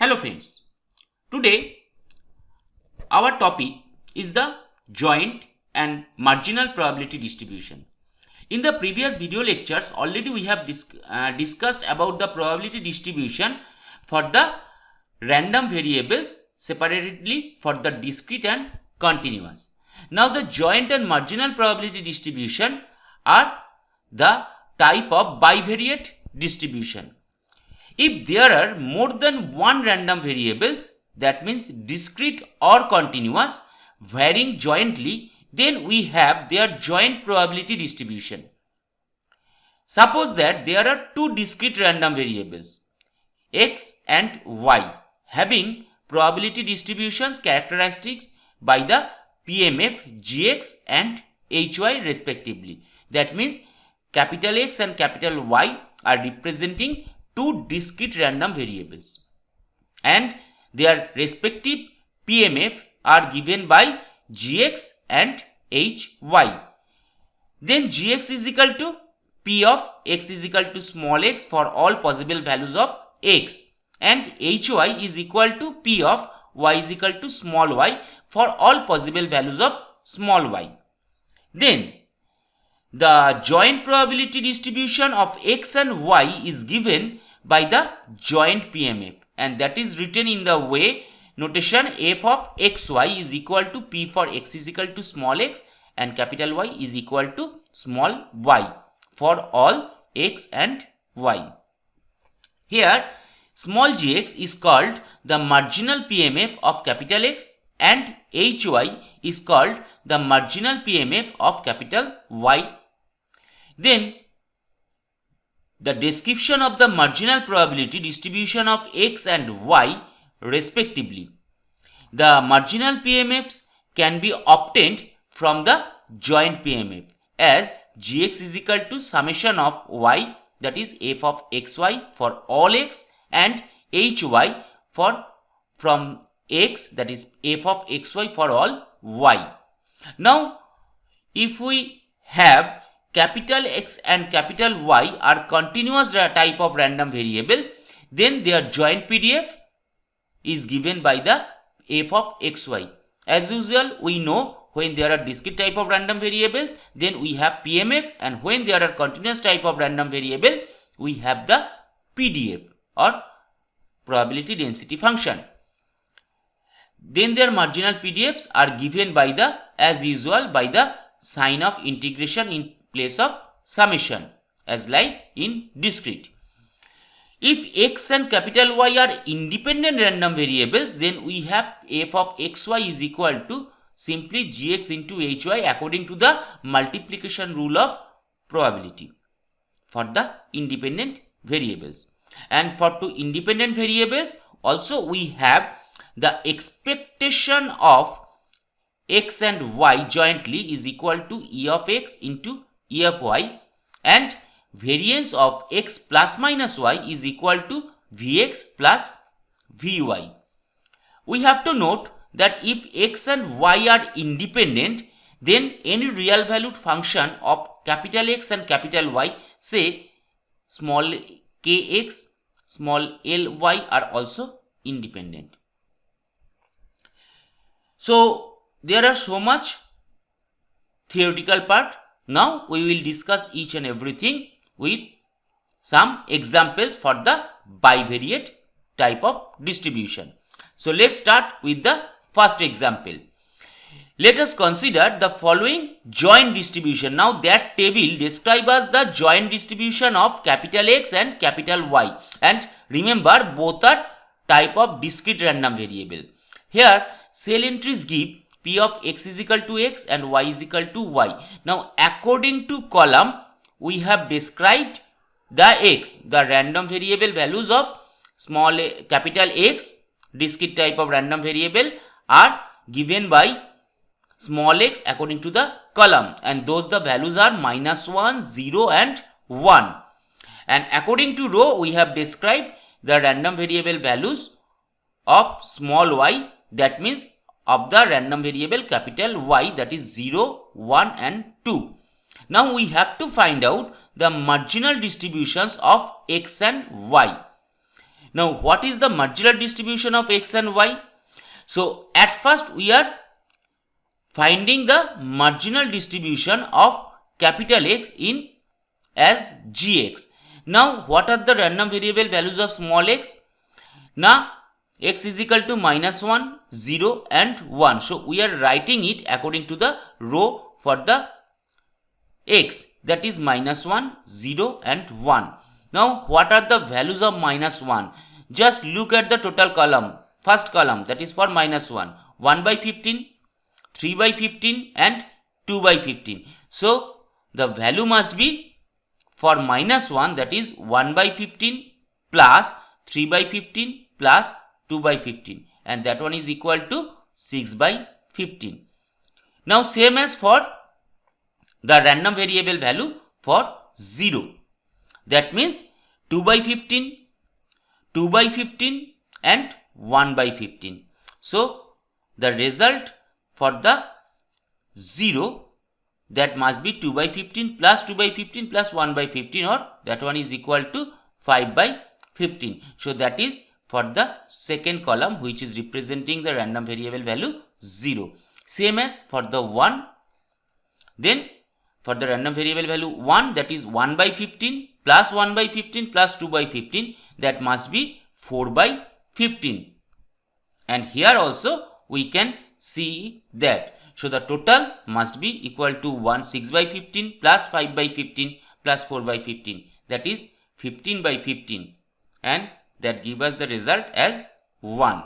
Hello friends, today our topic is the joint and marginal probability distribution. In the previous video lectures already we have discussed about the probability distribution for the random variables separately for the discrete and continuous. Now the joint and marginal probability distribution are the type of bivariate distribution. If there are more than one random variables, that means discrete or continuous, varying jointly, then we have their joint probability distribution. Suppose that there are two discrete random variables, x and y, having probability distributions characteristics by the PMF gx and hy respectively. That means capital X and capital Y are representing two discrete random variables and their respective PMF are given by gx and hy. Then gx is equal to p of x is equal to small x for all possible values of x and hy is equal to p of y is equal to small y for all possible values of small y. Then the joint probability distribution of x and y is given by the joint PMF, and that is written in the way notation f of xy is equal to p for x is equal to small x and capital Y is equal to small y for all x and y. Here small gx is called the marginal PMF of capital X and hy is called the marginal PMF of capital Y. Then the description of the marginal probability distribution of x and y respectively. The marginal PMFs can be obtained from the joint PMF as gx is equal to summation of y, that is f of xy for all x, and hy for from x, that is f of xy for all y. Now if we have capital X and capital Y are continuous type of random variable, then their joint PDF is given by the f of xy. As usual, we know when there are discrete type of random variables, then we have PMF, and when there are continuous type of random variable, we have the PDF or probability density function. Then their marginal PDFs are given by the, as usual, by the sign of integration in place of summation, as like in discrete. If x and capital Y are independent random variables, then we have f of xy is equal to simply gx into hy according to the multiplication rule of probability for the independent variables. And for two independent variables also we have the expectation of x and y jointly is equal to e of x into e of y, and variance of x plus minus y is equal to vx plus vy. We have to note that if x and y are independent, then any real valued function of capital X and capital Y, say small kx, small ly, are also independent. So there are so much theoretical part. Now we will discuss each and everything with some examples for the bivariate type of distribution. So let's start with the first example. Let us consider the following joint distribution. Now that table describes us the joint distribution of capital X and capital Y, and remember both are type of discrete random variable. Here cell entries give p of x is equal to x and y is equal to y. Now according to column we have described the x, the random variable values of small capital X, discrete type of random variable, are given by small x according to the column, and those the values are -1, 0 and 1. And according to row we have described the random variable values of small y, that means of the random variable capital Y, that is 0, 1 and 2. Now we have to find out the marginal distributions of x and y. Now what is the marginal distribution of x and y? So at first we are finding the marginal distribution of capital X in as gx. Now what are the random variable values of small x? Now x is equal to -1, 0 and 1. So we are writing it according to the row for the x, that is -1, 0 and 1. Now what are the values of -1? Just look at the total column. First column, that is for -1, 1 by 15, 3 by 15 and 2 by 15. So the value must be for -1, that is 1 by 15 plus 3 by 15 plus 2 by 15, and that one is equal to 6 by 15. Now same as for the random variable value for 0. That means 2 by 15, 2 by 15 and 1 by 15. So the result for the 0, that must be 2 by 15 plus 2 by 15 plus 1 by 15, or that one is equal to 5 by 15. So that is for the second column, which is representing the random variable value 0. Same as for the 1. Then for the random variable value 1, that is 1 by 15 plus 1 by 15 plus 2 by 15, that must be 4 by 15. And here also we can see that. So the total must be equal to 6 by 15 plus 5 by 15 plus 4 by 15, that is 15 by 15, and that gives us the result as 1.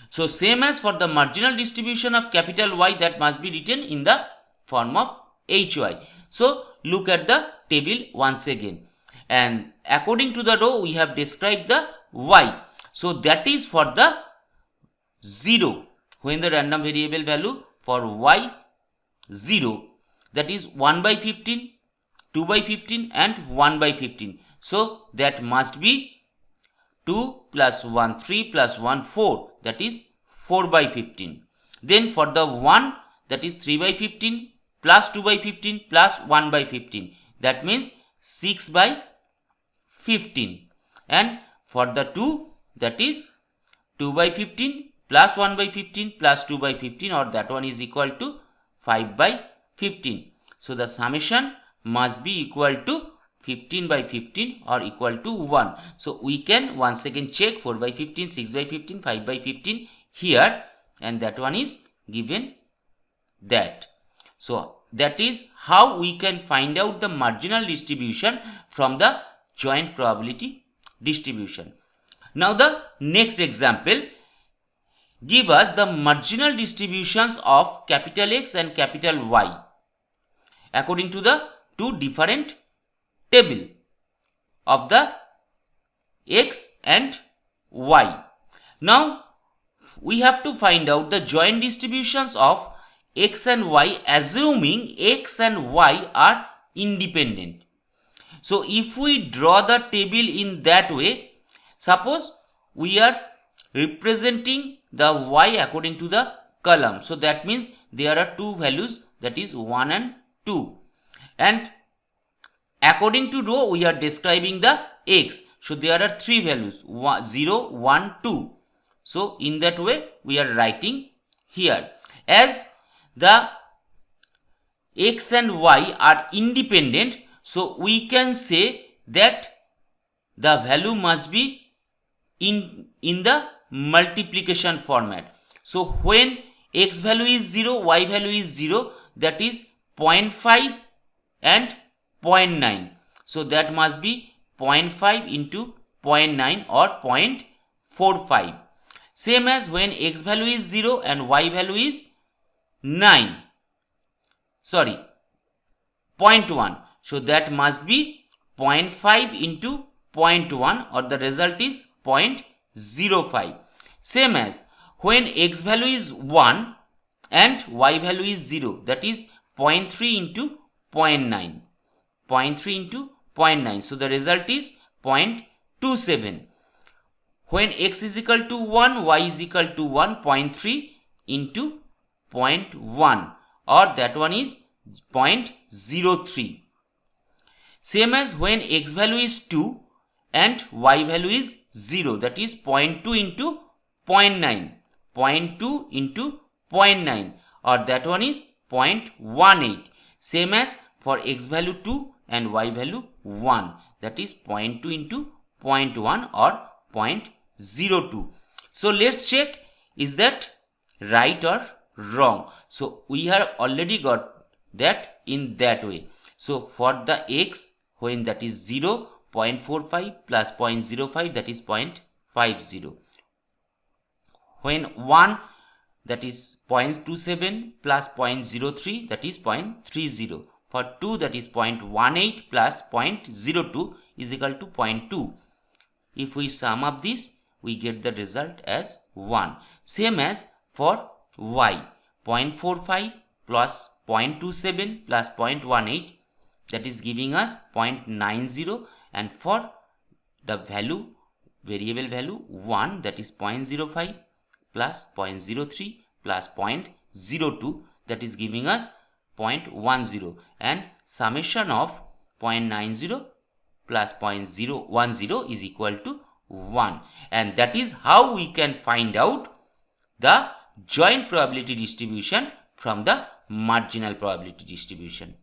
So same as for the marginal distribution of capital Y, that must be written in the form of HY. So look at the table once again, and according to the row we have described the Y. So that is for the 0, when the random variable value for Y 0, that is 1 by 15, 2 by 15 and 1 by 15. So that must be 2 plus 1 3 plus 1 4, that is 4 by 15. Then for the 1, that is 3 by 15 plus 2 by 15 plus 1 by 15, that means 6 by 15. And for the 2, that is 2 by 15 plus 1 by 15 plus 2 by 15, or that one is equal to 5 by 15. So the summation must be equal to 15 by 15 or equal to 1. So we can once again check 4 by 15, 6 by 15, 5 by 15 here, and that one is given that. So that is how we can find out the marginal distribution from the joint probability distribution. Now the next example give us the marginal distributions of capital X and capital Y according to the two different table of the X and Y. Now we have to find out the joint distributions of X and Y, assuming X and Y are independent. So if we draw the table in that way, suppose we are representing the Y according to the column. So that means there are two values, that is 1 and 2. And according to row we are describing the X. So there are three values, 0, 1, 2. So in that way we are writing here. As the X and Y are independent, so we can say that the value must be in the multiplication format. So when X value is 0, Y value is 0, that is 0.5 and 0.9. So that must be 0.5 into 0.9 or 0.45. Same as when X value is 0 and Y value is 0.1. So that must be 0.5 into 0.1, or the result is 0.05. Same as when X value is 1 and Y value is 0, that is 0.3 into 0.9. 0.3 into 0.9. So the result is 0.27. When X is equal to 1, Y is equal to 1, 0.3 into 0.1, or that one is 0.03. Same as when X value is 2 and y value is 0, that is 0.2 into 0.9, 0.2 into 0.9, or that one is 0.18. Same as for x value 2 and y value 1, that is 0.2 into 0.1 or 0.02. So let's check, is that right or wrong? So we have already got that in that way. So for the x, when that is 0, 0.45 plus 0.05, that is 0.50. When 1, that is 0.27 plus 0.03, that is 0.30. For 2, that is 0.18 plus 0.02 is equal to 0.2. If we sum up this, we get the result as 1. Same as for y, 0.45 plus 0.27 plus 0.18, that is giving us 0.90, and for the value, variable value 1, that is 0.05 plus 0.03 plus 0.02, that is giving us 0.10, and summation of 0.90 plus 0.010 is equal to 1. And that is how we can find out the joint probability distribution from the marginal probability distribution.